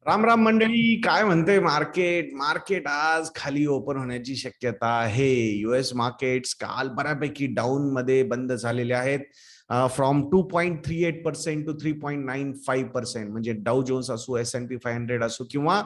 राम राम मंडळी, काय म्हणते मार्केट? मार्केट आज खाली ओपन होण्याची शक्यता आहे. युएस मार्केट्स काल बऱ्यापैकी डाऊन मध्ये बंद झालेले आहेत. From 2.38% to 3.95%. म्हणजे डाऊ जोन्स असो, S&P 500 असो किंवा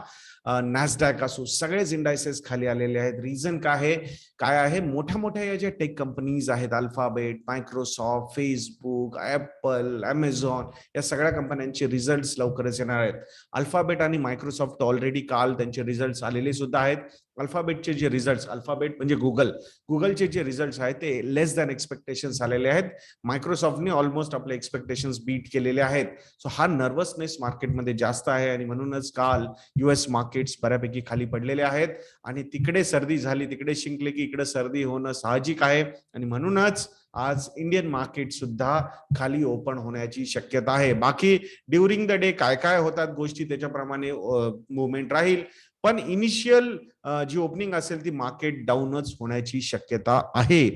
नॅसडॅक असो, सगळेच इंडायसेस खाली आलेले आहेत. रिझन काय आहे? मोठ्या मोठ्या या ज्या टेक कंपनीज आहेत, alphabet, Microsoft, Facebook, apple, Amazon, या सगळ्या कंपन्यांचे रिझल्ट लवकरच येणार आहेत. अल्फाबेट आणि मायक्रोसॉफ्ट ऑलरेडी काल त्यांचे रिझल्ट आलेले सुद्धा आहेत. अल्फाबेटचे जे रिझल्ट, अल्फाबेट म्हणजे गुगलचे जे रिझल्ट आहेत ते लेस दॅन एक्सपेक्टेशन्स आलेले आहेत. मायक्रोसॉफ्टने ऑलमोस्ट आपले एक्सपेक्टेशन्स बीट केलेले आहेत. सो हा नर्वसनेस मार्केटमध्ये जास्त आहे आणि म्हणूनच काल युएस मार्केट्स बऱ्यापैकी खाली पडलेले आहेत. आणि तिकडे सर्दी झाली, तिकडे शिंकले की इकडे सर्दी होणं साहजिक आहे. आणि म्हणूनच आज इंडियन मार्केट सुद्धा खाली ओपन होण्याची शक्यता आहे. बाकी ड्युरिंग द डे काय काय होतात गोष्टी त्याच्याप्रमाणे मुवमेंट राहील. पण इनिशियल जी ओपनिंग असेल ती मार्केट डाऊनच होण्याची शक्यता आहे.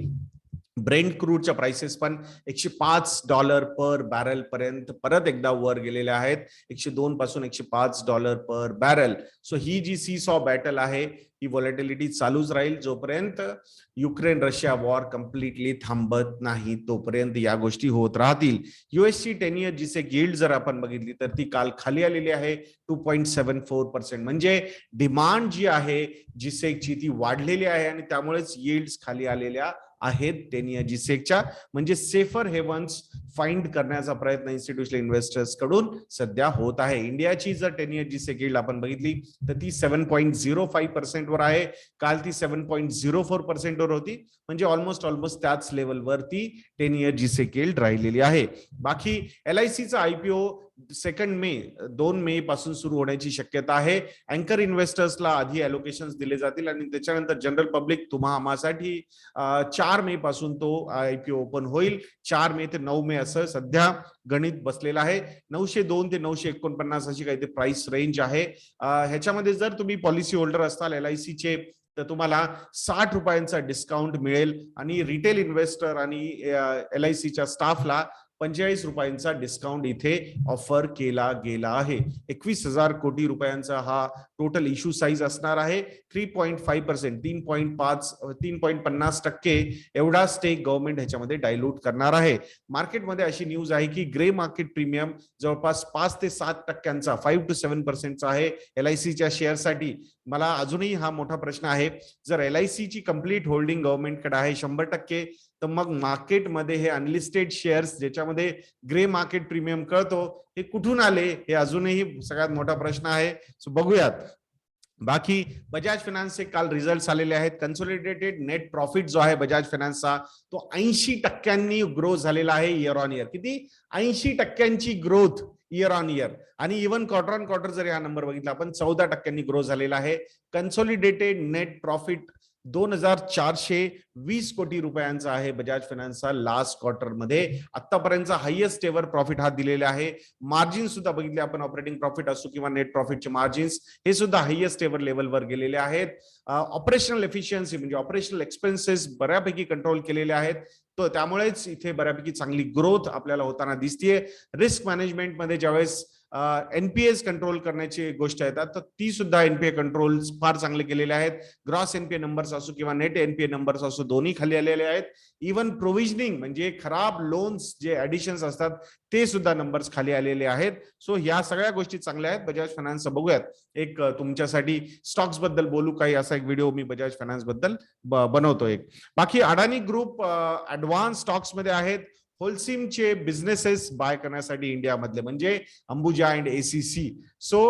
ब्रेंट क्रूडच्या प्राइसेस पण $105 पर बॅरल पर्यंत परत एकदा वर गेलेल्या आहेत. 102 पासून $105 पर बॅरल. सो ही जी सी सॉ बॅटल आहे, ही व्हॉलेटिलिटी चालूच राहील जोपर्यंत युक्रेन रशिया वॉर कम्प्लिटली थांबत नाही, तोपर्यंत या गोष्टी होत राहतील. युएसची 10 इयर जिसे गिल्ड जर आपण बघितली तर ती काल खाली आलेली आहे 2.74%. म्हणजे डिमांड जी आहे जिसेकची ती वाढलेली आहे आणि त्यामुळेच यील्ड्स खाली आलेल्या आहेत 10 इयर जिसेकच्या. म्हणजे सेफर हेवन्स फाइंड करण्याचा प्रयत्न इन्स्टिट्यूशनल इन्व्हेस्टर्स कडून सध्या होत आहे. इंडियाची जर 10 इयर जिसेक यील्ड आपण बघितली तर ती 7.05% वर आहे. काल ती 7.04% वर होती. म्हणजे ऑलमोस्ट त्याच लेवलवर ती 10 इयर जिसेक यील्ड राहिलेली आहे. बाकी LICचा IPO 2 मे पासून सुरू होण्याची शक्यता आहे. अँकर इन्व्हेस्टर्सला आधी अलोकेशन्स दिले जातील आणि त्याच्यानंतर जनरल पब्लिक तुम्हासाठी 4 मे पासून तो IPO ओपन होईल. 4 मे ते 9 मे असं सध्या गणित बसलेलं आहे. 902 ते 949 अशी काही ते प्राइस रेंज आहे. ह्याच्यामध्ये जर तुम्ही पॉलिसी होल्डर असताल LICचे तर तुम्हाला ₹60 डिस्काउंट मिळेल आणि रिटेल इन्व्हेस्टर आणि LICच्या स्टाफला ₹45 डिस्काउंट इथे ऑफर केला गेला आहे. 21,000 कोटी रुपयांचा हा टोटल इश्यू साईज असणार आहे. 3.5% 3.50% एवढा स्टेक गव्हर्नमेंट ह्याच्यामध्ये डायल्यूट करणार आहे. मार्केटमध्ये अशी न्यूज आहे की ग्रे मार्केट प्रीमियम जवळपास 5 ते 7% 5 to 7% आहे LICच्या शेअरसाठी. मला अजूनही हा मोठा प्रश्न आहे, जर LICची कंप्लीट होल्डिंग गव्हर्नमेंटकडे आहे 100%, तर मग मार्केटमध्ये हे अनलिस्टेड शेअर्स ज्याच्यामध्ये ग्रे मार्केट प्रीमियम कळतो हे कुठून आले, हे अजूनही सगळ्यात मोठा प्रश्न आहे. सो बघूयात. बाकी बजाज फायनान्सचे काल रिझल्ट आलेले आहेत. कन्सोलिडेटेड नेट प्रॉफिट जो आहे बजाज फायनान्सचा तो 80% ग्रोथ झालेला आहे इयर ऑन इयर. किती? 80% ग्रोथ इयर ऑन इयर. आणि इव्हन क्वार्टर ऑन क्वार्टर जर हा नंबर बघितला आपण 14% ग्रोथ झालेला आहे. कन्सोलिडेटेड नेट प्रॉफिट 2,420 कोटी रुपयांचा आहे बजाज फायनान्सचा लास्ट क्वार्टर मध्ये. आतापर्यंतचा हायएस्ट एव्हर प्रॉफिट हा दिलेला आहे. मार्जिन सुद्धा बघितले आपण, ऑपरेटिंग प्रॉफिट असो किंवा नेट प्रॉफिटचे मार्जिन्स हे सुद्धा हायएस्ट एव्हर लेवलवर गेलेले आहेत. ऑपरेशनल एफिशियन्सी म्हणजे ऑपरेशनल एक्सपेन्सेस बऱ्यापैकी कंट्रोल केलेले आहेत. तो त्यामुळेच इथे बऱ्यापैकी चांगली ग्रोथ आपल्याला होताना दिसतीये. रिस्क मॅनेजमेंटमध्ये ज्यावेळेस NPAs कंट्रोल करण्याची गोष्ट येतात तर ती सुद्धा NPA कंट्रोल फार चांगले केलेले आहेत. ग्रॉस NPA नंबर्स असो किंवा नेट NPA नंबर्स असो दोन्ही खाली आलेले आहेत. इव्हन प्रोव्हिजनिंग म्हणजे खराब लोन्स जे ऍडिशन्स असतात ते सुद्धा नंबर्स खाली आलेले आहेत. सो ह्या सगळ्या गोष्टी चांगल्या आहेत बजाज फायनान्स. बघूयात एक तुमच्यासाठी स्टॉक्स बद्दल बोलू काही असा एक व्हिडिओ मी बजाज फायनान्स बद्दल बनवतो एक. बाकी अडानी ग्रुप ऍडव्हान्स स्टॉक्स मध्ये आहेत. होलसिमचे बिझनेसेस बाय करण्यासाठी इंडियामधले म्हणजे Ambuja and ACC. So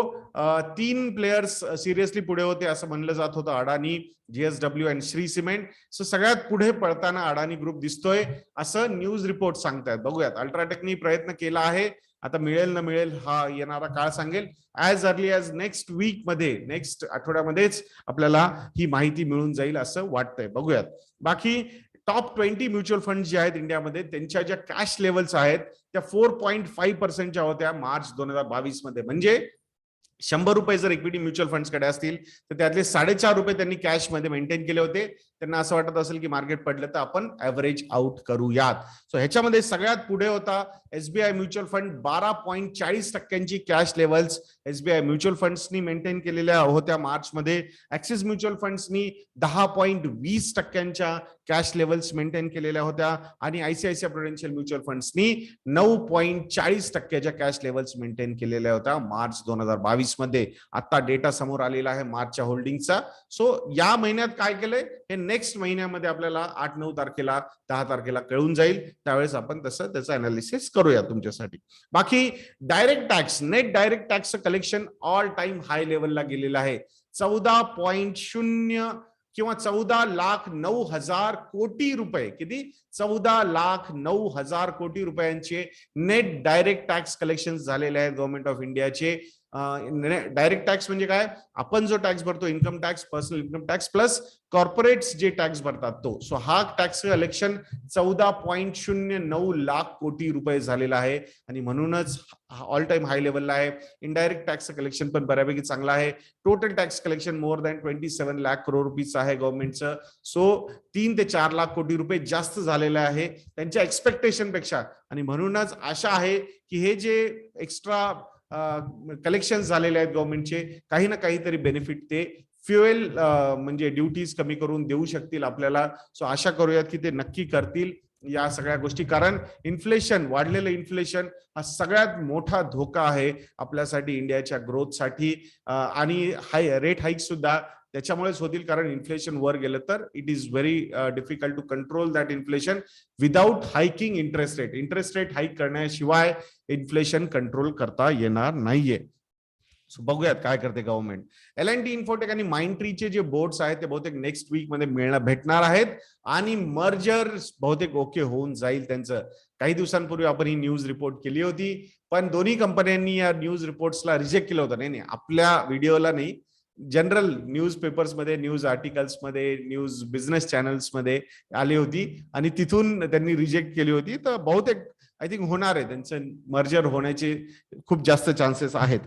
3 players seriously पुढे होते असं म्हणलं जात होतं, अडानी, JSW आणि श्री सिमेंट. सो सगळ्यात पुढे पडताना अडानी ग्रुप दिसतोय असं न्यूज रिपोर्ट सांगतायत. बघूयात. अल्ट्राटेकनी प्रयत्न केला आहे, आता मिळेल न मिळेल हा येणारा काळ सांगेल. As early as next week मध्ये, नेक्स्ट आठवड्यामध्येच आपल्याला ही माहिती मिळून जाईल असं वाटतंय. बघूयात. बाकी टॉप 20 म्युच्युअल फंड जे आहेत इंडियामध्ये त्यांच्या ज्या कॅश लेवल्स आहेत त्या 4.5% होत्या मार्च 2022 मध्ये. म्हणजे ₹100 जर इक्विटी म्युच्युअल फंड्सकडे असतील तर त्यातले ₹4.5 त्यांनी कॅश मध्ये मेंटेन केले होते. त्यांना असं वाटत असेल की मार्केट पडलं तर आपण ऍव्हरेज आउट करूयात. सो ह्याच्यामध्ये सगळ्यात पुढे होता SBI mutual fund. 12.40% cash levels SBI mutual फंड्सनी मेंटेन केलेल्या होत्या मार्चमध्ये. ऍक्सिस म्युच्युअल फंड्सनी 10.20% कॅश लेवल्स मेंटेन केलेल्या होत्या आणि ICICI प्रुडेन्शियल म्युच्युअल फंड्सनी 9.40% कॅश लेवल्स मेंटेन केलेल्या होत्या मार्च 2022 मध्ये. आता डेटा समोर आलेला आहे मार्चच्या होल्डिंगचा. सो या महिन्यात काय केलंय हे नेक्स्ट महिन्यामध्ये आपल्याला 8-9 तारखेला 10 तारखेला कळून जाईल. त्यावेळेस आपण तसं त्याचं अनालिसिस करूया तुमच्यासाठी. बाकी डायरेक्ट टॅक्स, नेट डायरेक्ट टॅक्सचं कलेक्शन ऑल टाइम हाय लेवलला गेलेलं आहे. 14.0 किंवा 14,09,000 कोटी रुपये. किती? 14,09,000 कोटी रुपयांचे नेट डायरेक्ट टॅक्स कलेक्शन झालेले आहेत गव्हर्नमेंट ऑफ इंडियाचे. डायरेक्ट टॅक्स म्हणजे काय? आपण जो टॅक्स भरतो, income tax, personal income tax plus corporates जे टॅक्स भरतात तो. सो हा टॅक्स कलेक्शन 14.09 लाख कोटी रुपये झालेला आहे आणि म्हणूनच ऑल टाइम हाय लेवलला आहे. इनडायरेक्ट टॅक्स कलेक्शन पण बऱ्यापैकी चांगला आहे. Total tax collection more than 27 lakh crore rupees आहे गव्हर्नमेंटचं. सो 3 ते 4 लाख कोटी रुपये जास्त झालेले आहे त्यांच्या एक्सपेक्टेशन पेक्षा. आणि म्हणूनच आशा आहे की हे जे एक्स्ट्रा कलेक्शन झालेले आहेत गव्हर्नमेंटचे, काही ना काहीतरी बेनिफिट ते फ्युएल म्हणजे ड्युटीज कमी करून देऊ शकतील आपल्याला. सो आशा करूयात की ते नक्की करतील या सगळ्या गोष्टी, कारण इन्फ्लेशन, वाढलेलं इन्फ्लेशन हा सगळ्यात मोठा धोका आहे आपल्यासाठी, इंडियाच्या ग्रोथसाठी. आणि रेट हाईक सुद्धा त्याच्यामुळेच होतील, कारण इन्फ्लेशन वर गेलं तर it is very difficult to control that inflation without hiking interest rate. Interest rate hike करण्याशिवाय इन्फ्लेशन कंट्रोल करता येणार नाहीये. सो बघूयात काय करते गव्हर्नमेंट. L&T इन्फोटेक आणि माइंडट्रीचे जे बोर्ड्स आहेत ते बहुतेक नेक्स्ट वीक मध्ये भेटणार आहेत आणि मर्जर बहुतेक ओके होऊन जाईल त्यांचं. काही दिवसांपूर्वी आपण ही न्यूज रिपोर्ट केली होती, पण दोन्ही कंपन्यांनी या न्यूज रिपोर्ट्सला रिजेक्ट केलं होतं. नाही, आपल्या व्हिडिओला नाही, जनरल न्यूज पेपर्स मध्ये, न्यूज आर्टिकल्स मध्ये, न्यूज बिझनेस चॅनल्स मध्ये आली होती आणि तिथून त्यांनी रिजेक्ट केली होती. तर बहुतेक आय थिंक होणार आहे, त्यांचं मर्जर होण्याचे खूप जास्त चान्सेस आहेत.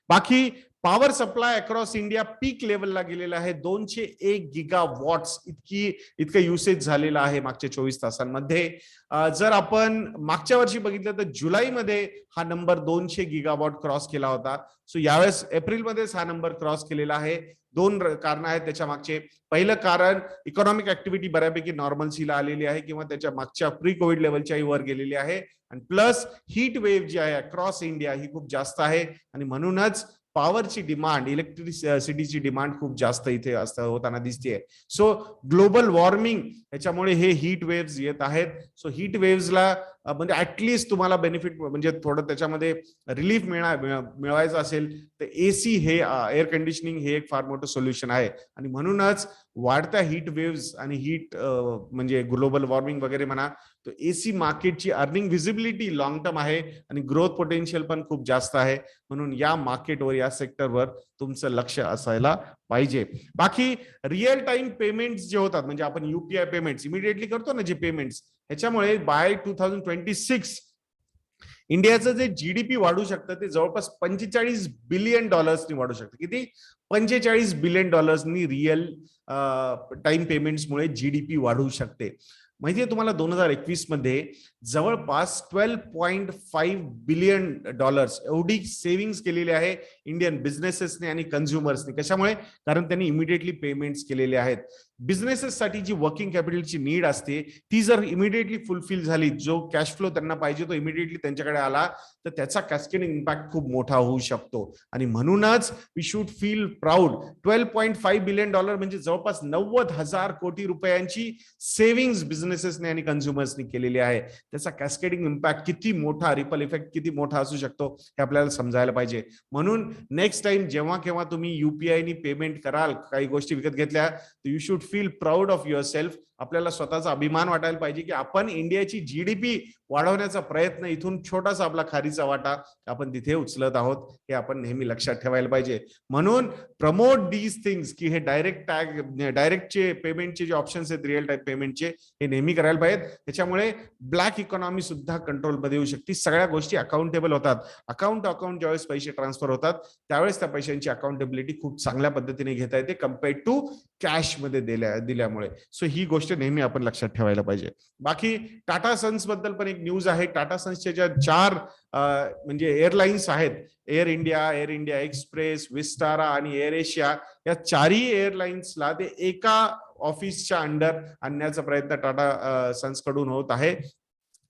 बाकी पॉवर सप्लाय अक्रॉस इंडिया पीक लेवलला गेलेला आहे. 201 गिगावॉट्स इतकं युसेज झालेलं आहे मागच्या 24 तासांमध्ये. जर आपण मागच्या वर्षी बघितलं तर जुलैमध्ये हा नंबर 200 गिगावॉट क्रॉस केला होता. सो यावेळेस एप्रिलमध्येच हा नंबर क्रॉस केलेला आहे. 2 कारण आहेत त्याच्या मागचे. पहिलं कारण इकॉनॉमिक ऍक्टिव्हिटी बऱ्यापैकी नॉर्मल्सीला आलेली आहे किंवा त्याच्या मागच्या प्री कोविड लेवलच्याही वर गेलेली आहे. आणि प्लस हीट वेव्ह जी आहे अक्रॉस इंडिया ही खूप जास्त आहे आणि म्हणूनच पॉवरची डिमांड, इलेक्ट्रिसिटीची डिमांड खूप जास्त इथे होताना दिसतेय. सो ग्लोबल वॉर्मिंग याच्यामुळे हे हीट वेव्ह येत आहेत. सो हीट वेव्हला म्हणजे ऍटलिस्ट तुम्हाला बेनिफिट म्हणजे थोडं त्याच्यामध्ये रिलीफ मिळवायचं असेल तर AC हे एअर कंडिशनिंग हे एक फार मोठं सोल्युशन आहे. आणि म्हणूनच वाढत्या हीट वेव्ह आणि हीट म्हणजे ग्लोबल वॉर्मिंग वगैरे म्हणा, तो AC मार्केटची अर्निंग व्हिजिबिलिटी लॉंग टर्म आहे आणि ग्रोथ पोटेन्शियल पण खूप जास्त आहे. म्हणून या मार्केटवर, या सेक्टरवर तुमचं लक्ष असायला पाहिजे. बाकी रिअल टाइम पेमेंट्स जे होतात, म्हणजे आपण UPI पेमेंट्स इमिडिएटली करतो ना जे पेमेंट्स, ह्याच्यामुळे बाय 2026 इंडियाचं जे GDP वाढू शकतं ते जवळपास $45 बिलियन वाढू शकतं. किती? $45 बिलियन रिअल टाइम पेमेंट्समुळे GDP वाढू शकते. माहितीये तुम्हाला 2021 मध्ये जवळपास $12.5 बिलियन एवढी सेव्हिंग्स केलेली आहे इंडियन बिझनेसेसने आणि कन्झ्युमर्सने. कशामुळे? कारण त्यांनी इमिडिएटली पेमेंट्स केलेले आहेत. बिझनेसेससाठी जी वर्किंग कॅपिटलची नीड असते ती जर इमिडिएटली फुलफिल झाली, जो कॅश फ्लो त्यांना पाहिजे तो इमिडिएटली त्यांच्याकडे आला, तर त्याचा कॅस्केडिंग इम्पॅक्ट खूप मोठा होऊ शकतो. आणि म्हणूनच we should feel proud. $12.5 billion म्हणजे जवळपास 90,000 कोटी रुपयांची सेव्हिंग्स बिझनेसेसने आणि कन्झ्युमर्सने केलेली आहे. त्याचा कॅस्केडिंग इम्पॅक्ट किती मोठा, रिपल इफेक्ट किती मोठा असू शकतो हे आपल्याला समजायला पाहिजे. म्हणून नेक्स्ट टाइम जेव्हा केव्हा तुम्ही UPI नी पेमेंट कराल, काही गोष्टी विकत घेतल्या, तर you should feel proud of your self. आपल्याला स्वतःचा अभिमान वाटायला पाहिजे की आपण इंडियाची GDP वाढवण्याचा प्रयत्न, इथून छोटासा आपला खारीचा वाटा आपण तिथे उचलत आहोत, हे आपण नेहमी लक्षात ठेवायला पाहिजे. म्हणून प्रमोट दीज थिंग्स की हे डायरेक्टचे पेमेंटचे जे ऑप्शन्स आहेत रिअल टाइम पेमेंटचे, हे नेहमी करायला पाहिजेत. त्याच्यामुळे ब्लॅक इकॉनॉमी सुद्धा कंट्रोलमध्ये येऊ शकते. सगळ्या गोष्टी अकाउंटेबल होतात. अकाउंट टू अकाउंट ज्यावेळेस पैसे ट्रान्सफर होतात त्यावेळेस त्या पैशांची अकाउंटेबिलिटी खूप चांगल्या पद्धतीने घेता येते कम्पेअर्ड टू कॅश मध्ये दिल्यामुळे. सो ही गोष्ट गोष्ट नेहमी आपण लक्षात ठेवायला पाहिजे. बाकी टाटा सन्स बद्दल पण एक न्यूज आहे. टाटा सन्सच्या ज्या 4 म्हणजे एअरलाइन्स आहेत, एअर इंडिया एक्सप्रेस, विस्टारा आणि एअर एशिया, या 4ही एअरलाइन्सला ते एका ऑफिसच्या अंडर आणण्याचा प्रयत्न टाटा सन्स कडून होत आहे.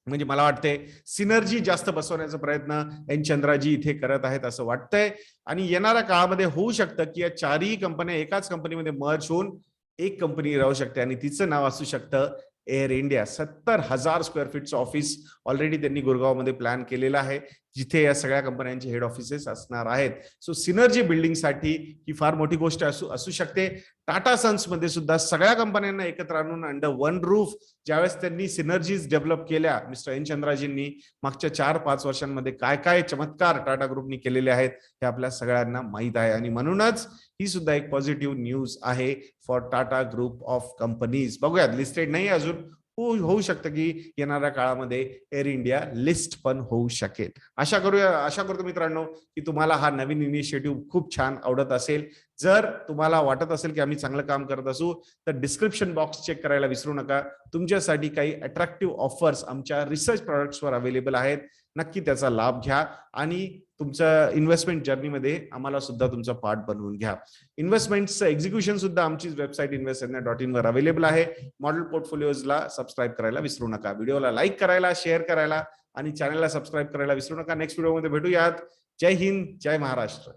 म्हणजे मला वाटतंय सिनर्जी जास्त बसवण्याचा प्रयत्न एन चंद्राजी इथे करत आहेत असं वाटतंय. आणि येणाऱ्या काळामध्ये होऊ शकतं की या 4ही कंपन्या एकाच कंपनीमध्ये मर्ज होऊन एक कंपनी राहू शकते आणि तिचं नाव असू शकतं एअर इंडिया. 70,000 स्क्वेअर फीटचं ऑफिस ऑलरेडी त्यांनी गुरगावमध्ये प्लॅन केलेलं आहे, जिथे या सगळ्या कंपन्यांचे हेड ऑफिसेस असणार आहेत. सो सिनर्जी बिल्डिंगसाठी ही फार मोठी गोष्ट असू शकते. टाटा सन्स मध्ये सुद्धा सगळ्या कंपन्यांना एकत्र आणून अंडर वन रूफ ज्यावेळेस त्यांनी सिनर्जीज डेव्हलप केल्या मिस्टर एन चंद्राजींनी मागच्या 4-5 वर्षांमध्ये काय काय चमत्कार टाटा ग्रुपनी केलेले आहेत हे आपल्या सगळ्यांना माहित आहे. आणि म्हणूनच ही सुद्धा एक पॉझिटिव्ह न्यूज आहे for Tata group of companies. बघूयात, लिस्टेड नाही अजून, होऊ शकतं की येणाऱ्या काळामध्ये एअर इंडिया लिस्ट पण होऊ शकेल. आशा करतो मित्रांनो की तुम्हाला हा नवीन इनिशिएटिव्ह खूप छान आवडत असेल. जर तुम्हाला वाटत असेल की आम्ही चांगलं काम करत असू तर डिस्क्रिप्शन बॉक्स चेक करायला विसरू नका. तुमच्यासाठी काही अट्रॅक्टिव्ह ऑफर्स आमच्या रिसर्च प्रोडक्ट्सवर अवेलेबल आहेत. नक्की त्याचा लाभ घ्या आणि तुमच्या इन्व्हेस्टमेंट जर्नीमध्ये आम्हाला सुद्धा तुमचा पार्ट बनवून घ्या. इन्व्हेस्टमेंटचं एक्झिक्युशन सुद्धा आमचीच वेबसाईट investednet.in वर अवेलेबल आहे. मॉडेल पोर्टफोलिओजला सबस्क्राईब करायला विसरू नका. व्हिडिओला लाईक करायला, शेअर करायला आणि चॅनलला सबस्क्राईब करायला विसरू नका. नेक्स्ट व्हिडिओमध्ये भेटूयात. जय हिंद, जय महाराष्ट्र.